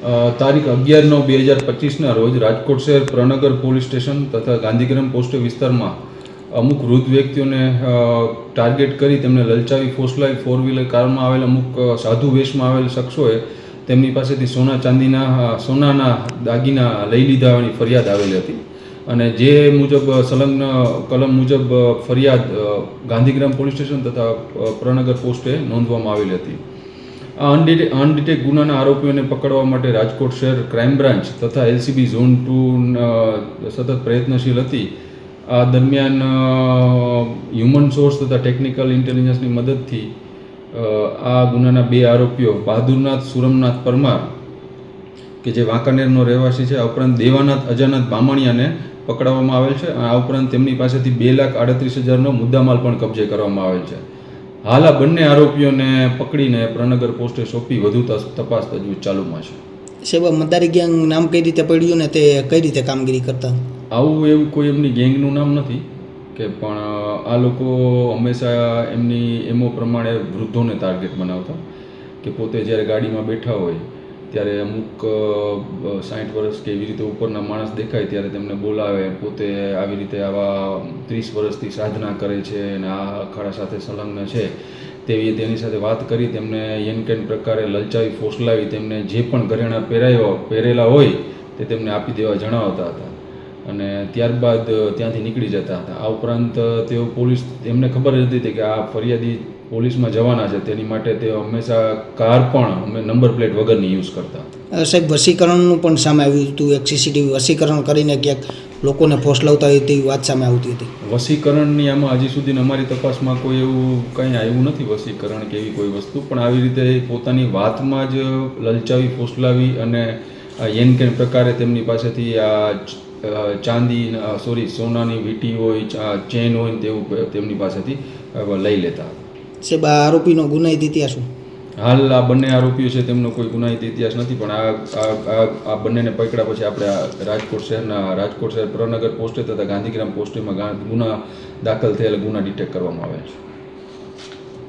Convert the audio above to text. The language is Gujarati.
તારીખ 11/9/2025ના રોજ રાજકોટ શહેર પ્રનગર પોલીસ સ્ટેશન તથા ગાંધીગ્રામ પોસ્ટ વિસ્તારમાં અમુક વૃદ્ધ વ્યક્તિઓને ટાર્ગેટ કરી તેમને લલચાવી ફોસલાવી 4 વ્હીલર કારમાં આવેલ અમુક સાધુ વેશમાં આવેલ શખ્સોએ તેમની પાસેથી સોનાના દાગીના લઈ લીધા હોવાની ફરિયાદ આવેલી હતી અને જે મુજબ સંલગ્ન કલમ મુજબ ફરિયાદ ગાંધીગ્રામ પોલીસ સ્ટેશન તથા પ્રનગર પોસ્ટે નોંધવામાં આવેલી હતી. આ અનડિટેક ગુનાના આરોપીઓને પકડવા માટે રાજકોટ શહેર ક્રાઇમ બ્રાન્ચ તથા LCB ઝોન 2 સતત પ્રયત્નશીલ હતી. આ દરમિયાન હ્યુમન સોર્સ તથા ટેકનિકલ ઇન્ટેલિજન્સની મદદથી આ ગુનાના 2 આરોપીઓ બહાદુરનાથ સુરમનાથ પરમાર કે જે વાંકાનેરનો રહેવાસી છે, આ ઉપરાંત દેવાનાથ અજાનાથ બામણિયાને પકડવામાં આવેલ છે. આ ઉપરાંત તેમની પાસેથી 2,38,000નો મુદ્દામાલ પણ કબજે કરવામાં આવેલ છે. હાલ આ બંને આરોપીઓને પકડીને પ્રનગર પોસ્ટે સોંપી વધુ તપાસ તજવીજ ચાલુમાં છે. સેવા મદારી ગેંગ નામ કઈ રીતે પડ્યું ને તે કઈ રીતે કામગીરી કરતા? એવું કોઈ એમની ગેંગનું નામ નથી કે, પણ આ લોકો હંમેશા એમની એમો પ્રમાણે વૃદ્ધોને ટાર્ગેટ બનાવતા કે પોતે જ્યારે ગાડીમાં બેઠા હોય ત્યારે અમુક 60 વર્ષ કે એવી રીતે ઉપરના માણસ દેખાય ત્યારે તેમને બોલાવે. પોતે આવી રીતે આવા 30 વર્ષથી સાધના કરે છે અને આ અખાડા સાથે સંલગ્ન છે તેની સાથે વાત કરી તેમને યનકેન પ્રકારે લલચાવી ફોસલાવી તેમને જે પણ ઘરેણાં પહેરેલા હોય તે તેમને આપી દેવા જણાવતા હતા અને ત્યારબાદ ત્યાંથી નીકળી જતા હતા. આ ઉપરાંત તેઓ એમને ખબર જ હતી કે આ ફરિયાદી પોલીસમાં જવાના છે, તેની માટે તેઓ હંમેશા કાર પણ નંબર પ્લેટ વગરની યુઝ કરતા. સાહેબ, વસીકરણનું પણ સામે આવ્યું હતું. એક CCTV વસીકરણ કરીને ક્યાંક લોકોને ફોસલાવતા હોય તેવી વાત સામે આવતી હતી. વસીકરણની આમાં હજી સુધી અમારી તપાસમાં કોઈ એવું કંઈ આવ્યું નથી, વસીકરણ કે એવી કોઈ વસ્તુ, પણ આવી રીતે પોતાની વાતમાં જ લલચાવી ફોસલાવી અને યેનકેન પ્રકારે તેમની પાસેથી સોનાની વીંટી હોય, ચેન હોય તેવું તેમની પાસેથી લઈ લેતા. સાહેબ, આ આરોપીનો ગુનાહિત ઇતિહાસ શું? હાલ આ બંને આરોપીઓ છે તેમનો કોઈ ગુનાહિત ઇતિહાસ નથી, પણ આ બંનેને પકડ્યા પછી આપણે રાજકોટ શહેર પ્રનગર પોસ્ટે તથા ગાંધીગ્રામ પોસ્ટેમાં ગુના દાખલ થયેલા ગુના ડિટેક્ટ કરવામાં આવે છે.